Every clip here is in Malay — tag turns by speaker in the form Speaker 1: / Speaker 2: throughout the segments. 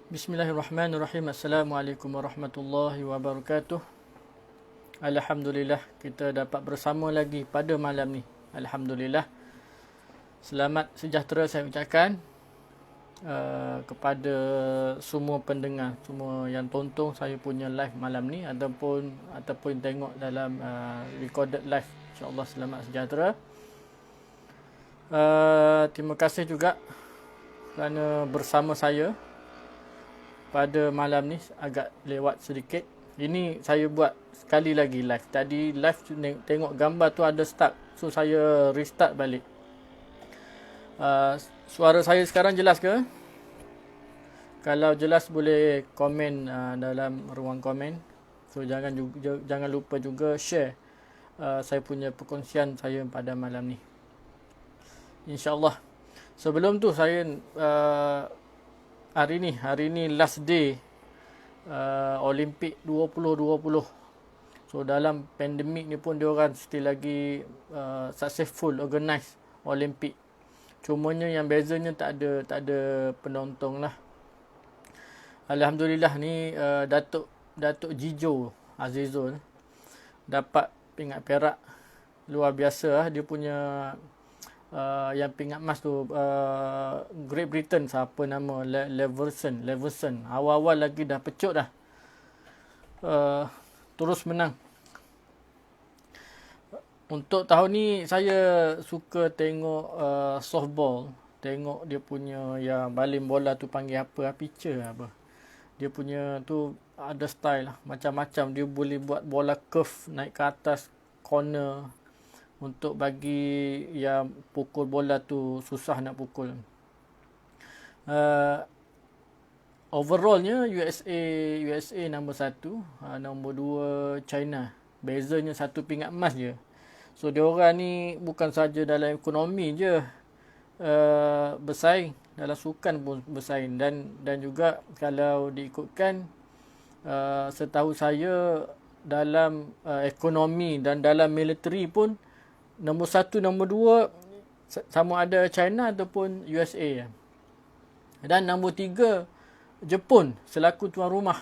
Speaker 1: Bismillahirrahmanirrahim. Assalamualaikum warahmatullahi wabarakatuh. Alhamdulillah kita dapat bersama lagi pada malam ni. Alhamdulillah. Selamat sejahtera saya ucapkan kepada semua pendengar, semua yang tonton saya punya live malam ni ataupun tengok dalam recorded live. InsyaAllah selamat sejahtera. Terima kasih juga kerana bersama saya pada malam ni. Agak lewat sedikit. Ini saya buat sekali lagi live. Tadi live tengok gambar tu ada stuck, so saya restart balik. Suara saya sekarang jelas ke? Kalau jelas boleh komen dalam ruang komen. So jangan lupa juga share saya punya perkongsian saya pada malam ni, InsyaAllah. Sebelum tu saya hari ni last day Olimpik 2020. So dalam pandemik ni pun diorang still lagi successful organize Olimpik. Cumanya yang bezanya tak ada penonton lah. Alhamdulillah ni Datuk Jijo Azizul dapat pingat perak. Luar biasa lah dia punya yang pingat emas tu. Great Britain, siapa nama, Leverson. Awal-awal lagi dah pecut dah. Terus menang. Untuk tahun ni saya suka tengok softball. Tengok dia punya yang baling bola tu panggil apa, pitcher apa. Dia punya tu ada style lah, macam-macam. Dia boleh buat bola curve naik ke atas corner untuk bagi yang pukul bola tu susah nak pukul. Overallnya USA nombor 1, nombor 2 China. Bezanya satu pingat emas je. So diorang ni bukan saja dalam ekonomi je bersaing, dalam sukan pun bersaing, dan juga kalau diikutkan setahu saya dalam ekonomi dan dalam military pun nombor 1, nombor 2 sama ada China ataupun USA. Dan nombor 3 Jepun selaku tuan rumah.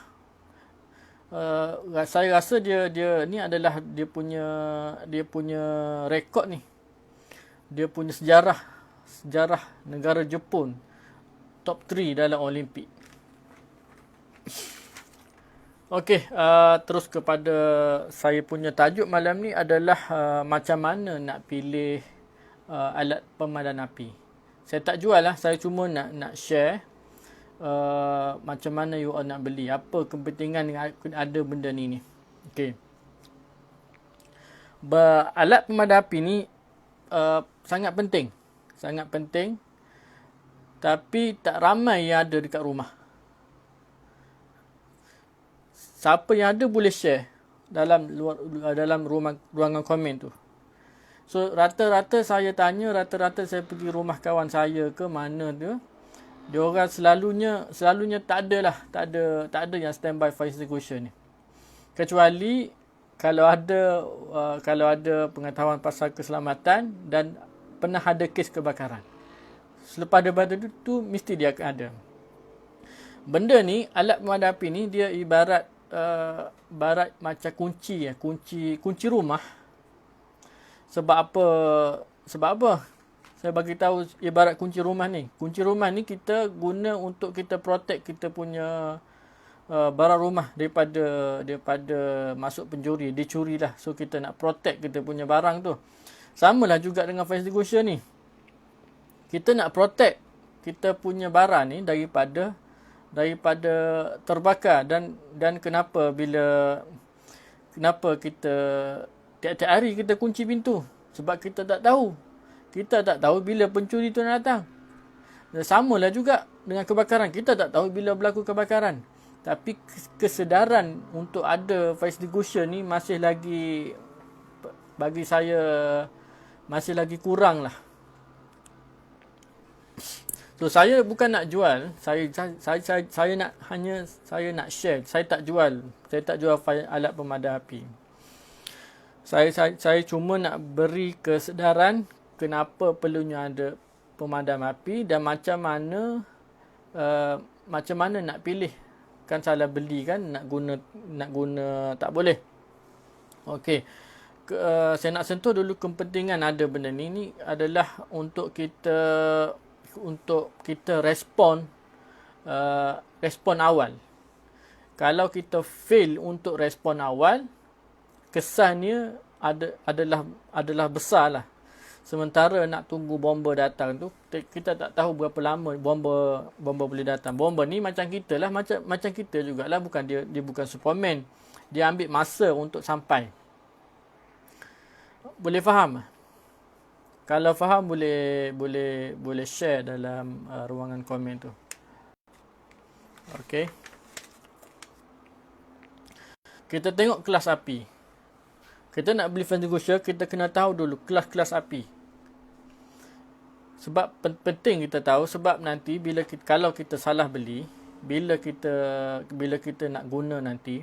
Speaker 1: Saya rasa dia ni adalah dia punya rekod ni. Dia punya sejarah negara Jepun top 3 dalam Olimpik. Okey, terus kepada saya punya tajuk malam ni adalah macam mana nak pilih alat pemadam api. Saya tak jual lah, saya cuma nak share macam mana you all nak beli, apa kepentingan yang ada benda ni. Okey. Alat pemadam api ni sangat penting. Tapi tak ramai yang ada dekat rumah. Siapa yang ada boleh share dalam ruangan komen tu. So rata-rata saya tanya, saya pergi rumah kawan saya ke mana tu, diorang selalunya tak ada yang standby fire extinguisher ni. Kecuali kalau ada pengetahuan pasal keselamatan dan pernah ada kes kebakaran. Selepas daripada tu mesti dia akan ada. Benda ni, alat pemadam api ni, dia ibarat macam kunci rumah. Sebab apa saya bagi tahu ibarat kunci rumah ni. Kunci rumah ni kita guna untuk kita protect kita punya barang rumah daripada masuk pencuri, dicuri lah. So kita nak protect kita punya barang tu. Samalah juga dengan fire extinguisher ni. Kita nak protect kita punya barang ni daripada terbakar. Dan kenapa kita tiap-tiap hari kita kunci pintu? Sebab kita tak tahu bila pencuri tu nak datang. Dan samalah juga dengan kebakaran, kita tak tahu bila berlaku kebakaran. Tapi kesedaran untuk ada fire extinguisher ni masih lagi, bagi saya, masih lagi kurang lah. So saya bukan nak jual, saya nak share. Saya tak jual alat pemadam api. Saya cuma nak beri kesedaran kenapa perlunya ada pemadam api dan macam mana macam mana nak pilih? Kan salah beli kan, nak guna tak boleh. Okey. Saya nak sentuh dulu kepentingan ada benda ni. Ni adalah untuk kita respon awal. Kalau kita fail untuk respon awal, kesannya adalah besar lah. Sementara nak tunggu bomba datang tu, kita tak tahu berapa lama bomba boleh datang. Bomba ni macam kita lah, macam kita jugalah, bukan dia bukan Superman. Dia ambil masa untuk sampai. Boleh faham? Kalau faham boleh share dalam ruangan komen tu. Okey. Kita tengok kelas api. Kita nak beli fan extinguisher, kita kena tahu dulu kelas-kelas api. Sebab penting kita tahu, sebab nanti kalau kita salah beli, bila kita nak guna nanti,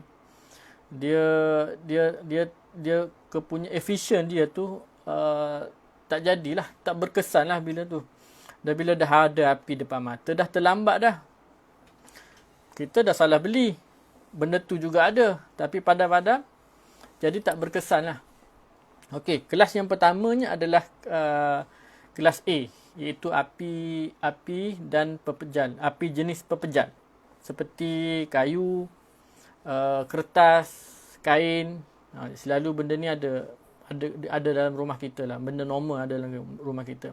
Speaker 1: dia kepunya efisien dia tu tak jadilah, tak berkesan lah bila tu. Dan bila dah ada api depan mata, dah terlambat dah. Kita dah salah beli. Benda tu juga ada, tapi padam-padam, jadi tak berkesan lah. Okey, kelas yang pertamanya adalah kelas A, iaitu api dan pepejal. Api jenis pepejal. Seperti kayu, kertas, kain. Selalu benda ni ada dalam rumah kita lah. Benda normal ada dalam rumah kita.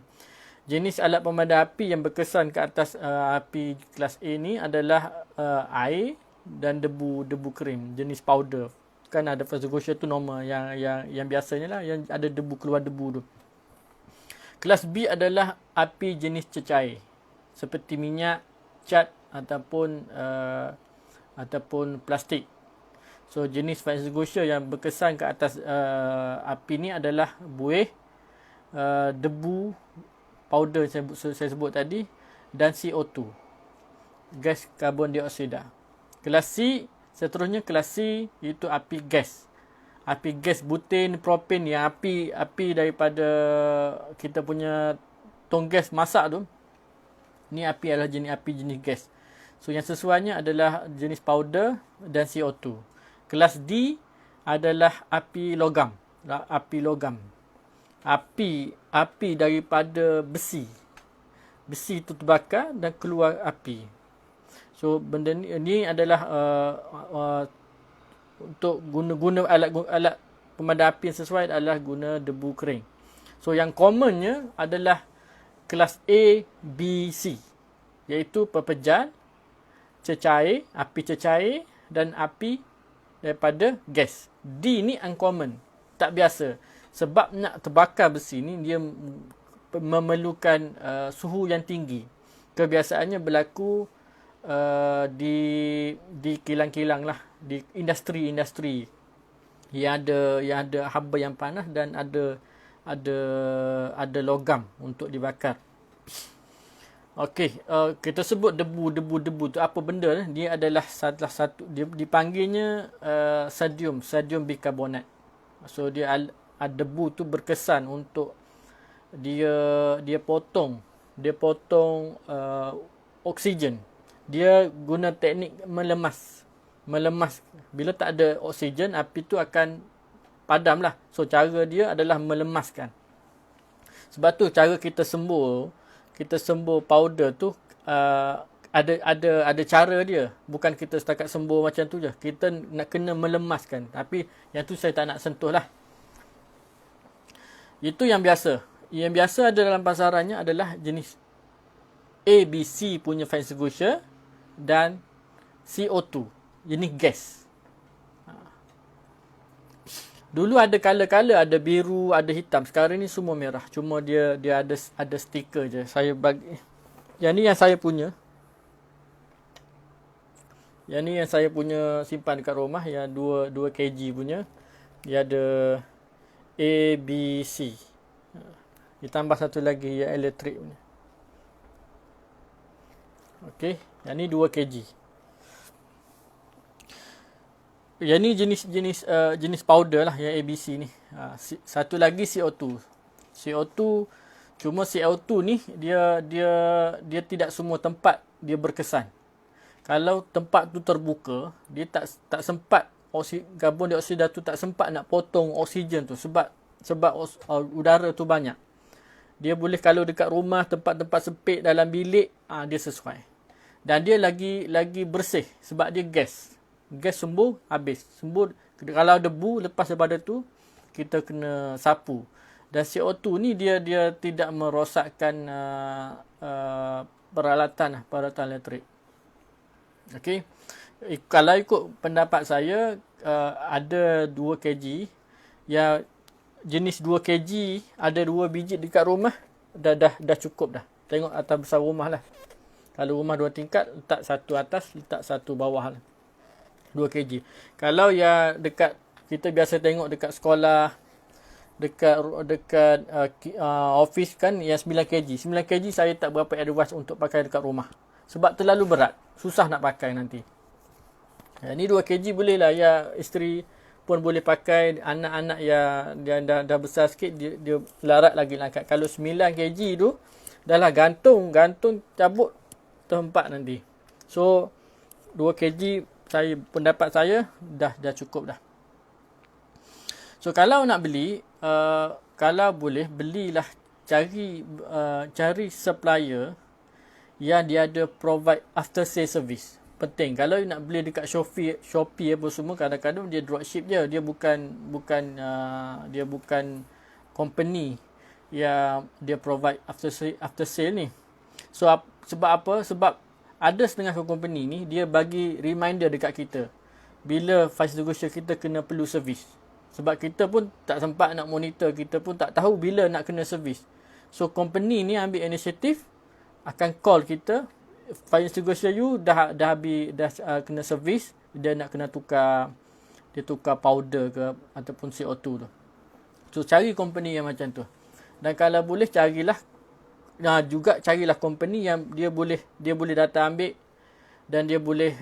Speaker 1: Jenis alat pemadam api yang berkesan ke atas api kelas A ni adalah air dan debu kering, jenis powder. Kan ada fire extinguisher tu normal, yang biasanya lah, yang ada debu, keluar debu tu. Kelas B adalah api jenis cecair, seperti minyak, cat ataupun plastik. So jenis fire extinguisher yang berkesan ke atas api ni adalah buih, debu, powder saya sebut tadi, dan CO2, gas karbon dioksida. Kelas C, seterusnya kelas C iaitu api gas. Api gas butane, propane, yang api daripada kita punya tong gas masak tu. Ni api adalah api jenis gas. So yang sesuainya adalah jenis powder dan CO2. Kelas D adalah api logam. Api daripada besi. Besi tu terbakar dan keluar api. So benda ni adalah untuk guna alat pemadam api yang sesuai adalah guna debu kering. So yang commonnya adalah kelas A, B, C, iaitu pepejal, cecair, api cecair dan api daripada gas. D ni uncommon, tak biasa. Sebab nak terbakar besi ni dia memerlukan suhu yang tinggi. Kebiasaannya berlaku di kilang-kilang lah, di industri yang ada haba yang panas dan ada logam untuk dibakar. Okey, kita sebut debu tu apa benda ni? Dia adalah salah satu, dia dipanggilnya sodium bikarbonat. So dia debu tu berkesan untuk dia potong oksigen. Dia guna teknik melemas. Bila tak ada oksigen, api tu akan padam lah. So cara dia adalah melemaskan. Sebab tu cara kita sembur powder tu ada cara dia. Bukan kita setakat sembur macam tu je. Kita nak kena melemaskan. Tapi yang tu saya tak nak sentuh lah. Itu yang biasa. Yang biasa ada dalam pasarannya adalah jenis A, B, C punya fire extinguisher dan CO2, jenis gas. Dulu ada color, ada biru, ada hitam. Sekarang ni semua merah. Cuma dia ada stiker je. Saya bagi. Yang ni yang saya punya. Yang ni yang saya punya simpan dekat rumah, yang 2 kg punya. Dia ada A, B, C. Ditambah satu lagi yang elektrik punya. Okey, yang ni 2 kg. Yang ni jenis powder lah, yang ABC ni. Satu lagi CO2. Cuma CO2 ni dia tidak semua tempat dia berkesan. kalau tempat tu terbuka, dia tak sempat karbon dioksida tu tak sempat nak potong oksigen tu sebab udara tu banyak. Dia boleh kalau dekat rumah tempat-tempat sempit dalam bilik, dia sesuai. Dan dia lagi bersih sebab dia gas. Gas sembuh habis. Sembuh kalau debu lepas daripada tu kita kena sapu. Dan CO2 ni dia tidak merosakkan peralatan elektrik. Okey. Kalau ikut pendapat saya ada 2 kg yang jenis 2 kg ada 2 biji dekat rumah dah cukup dah. Tengok atas besar rumah lah. Kalau rumah 2 tingkat, letak satu atas, letak satu bawah lah. 2 kg. Kalau yang dekat kita biasa tengok dekat sekolah, dekat office kan yang 9 kg. 9 kg saya tak berapa advise untuk pakai dekat rumah. Sebab terlalu berat. Susah nak pakai nanti. Ni 2 kg boleh lah. Ya, isteri pun boleh pakai. Anak-anak yang dah besar sikit, dia larat lagi angkat. Kalau 9 kg tu, dah lah gantung cabut tempat nanti. So, 2 kg pendapat saya dah cukup dah. So, kalau nak beli, kalau boleh, belilah, cari supplier yang dia ada provide after sale service. Penting. Kalau nak beli dekat Shopee apa semua, kadang-kadang dia dropship je. Dia bukan company yang dia provide after sale ni. So sebab apa? Sebab ada setengah company ni dia bagi reminder dekat kita bila fire extinguisher kita kena perlu servis. Sebab kita pun tak sempat nak monitor, kita pun tak tahu bila nak kena servis. So company ni ambil inisiatif, akan call kita, fire extinguisher you dah kena servis, dia nak kena tukar powder ke ataupun CO2 tu. So cari company yang macam tu. Dan kalau boleh carilah company yang dia boleh datang ambil dan dia boleh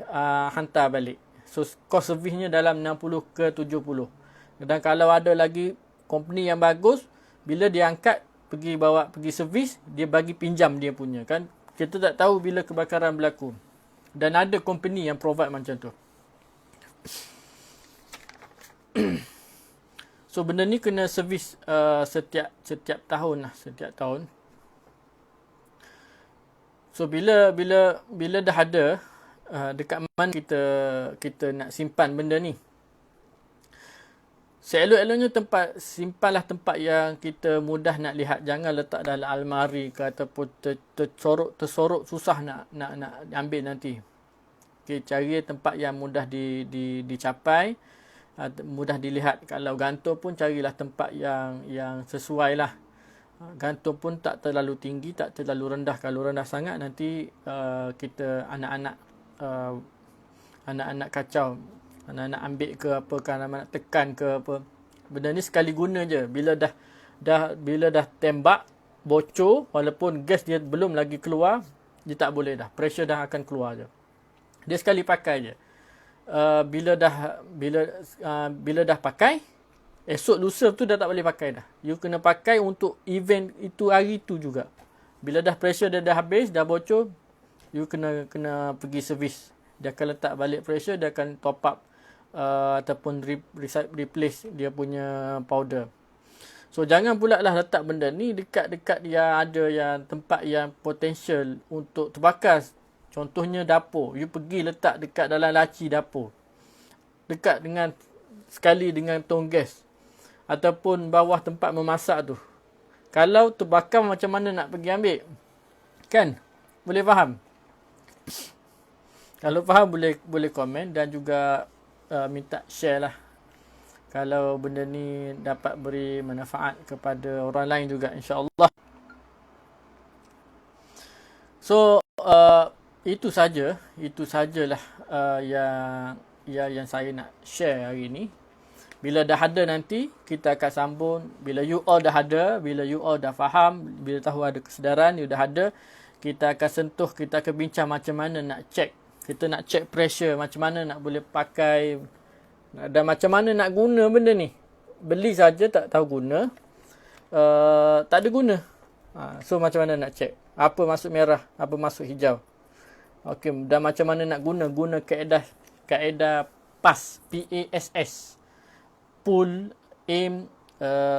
Speaker 1: hantar balik. So cost servisnya dalam 60 ke 70. Dan kalau ada lagi company yang bagus, bila dia angkat pergi servis, dia bagi pinjam dia punya kan. Kita tak tahu bila kebakaran berlaku. Dan ada company yang provide macam tu. So benda ni kena servis setiap tahun lah, setiap tahun. So bila dah ada dekat mana kita nak simpan benda ni. Seelok-eloknya simpanlah tempat yang kita mudah nak lihat. Jangan letak dalam almari ke ataupun tersorok susah nak ambil nanti. Okay, cari tempat yang mudah dicapai, mudah dilihat. Kalau gantung pun carilah tempat yang sesuai lah. Gantung pun tak terlalu tinggi, tak terlalu rendah. Kalau rendah sangat nanti kita anak-anak kacau. Anak-anak ambil ke apa kan, nak tekan ke apa. Benda ni sekali guna je. Bila dah tembak, bocor, walaupun gas dia belum lagi keluar, dia tak boleh dah. Pressure dah akan keluar je. Dia sekali pakai je. Bila dah pakai, esok lusa tu dah tak boleh pakai dah. You kena pakai untuk event itu hari tu juga. Bila dah pressure dah habis, dah bocor, you kena pergi servis. Dia akan letak balik pressure, dia akan top up ataupun replace dia punya powder. So jangan pula lah letak benda ni dekat yang ada yang tempat yang potential untuk terbakar. Contohnya dapur. You pergi letak dekat dalam laci dapur. Dekat sekali dengan tong gas. Ataupun bawah tempat memasak tu. Kalau terbakar macam mana nak pergi ambil? Kan? Boleh faham? Kalau faham boleh komen dan juga minta share lah. Kalau benda ni dapat beri manfaat kepada orang lain juga, insya-Allah. So itu sajalah yang saya nak share hari ni. Bila dah ada nanti kita akan sambung. Bila you all dah ada, bila you all dah faham, bila tahu ada kesedaran, you dah ada, kita akan sentuh, kita akan bincang macam mana nak check. Kita nak check pressure, macam mana nak boleh pakai dan macam mana nak guna benda ni. Beli saja tak tahu guna, tak ada guna. So macam mana nak check? Apa masuk merah, apa masuk hijau? Okey, dan macam mana nak guna kaedah PASS, PASS. Pull, aim,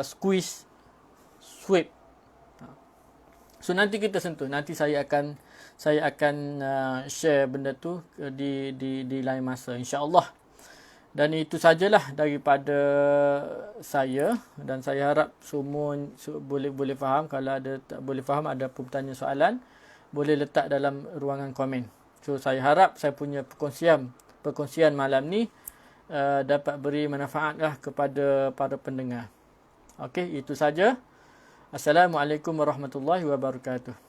Speaker 1: squeeze, sweep. So nanti kita sentuh. Nanti saya akan share benda tu di lain masa, insya-Allah. Dan itu sajalah daripada saya, dan saya harap semua boleh faham. Kalau ada tak boleh faham, ada pun bertanya soalan, boleh letak dalam ruangan komen. So saya harap saya punya perkongsian malam ni dapat beri manfaatlah kepada para pendengar. Okey, itu saja. Assalamualaikum warahmatullahi wabarakatuh.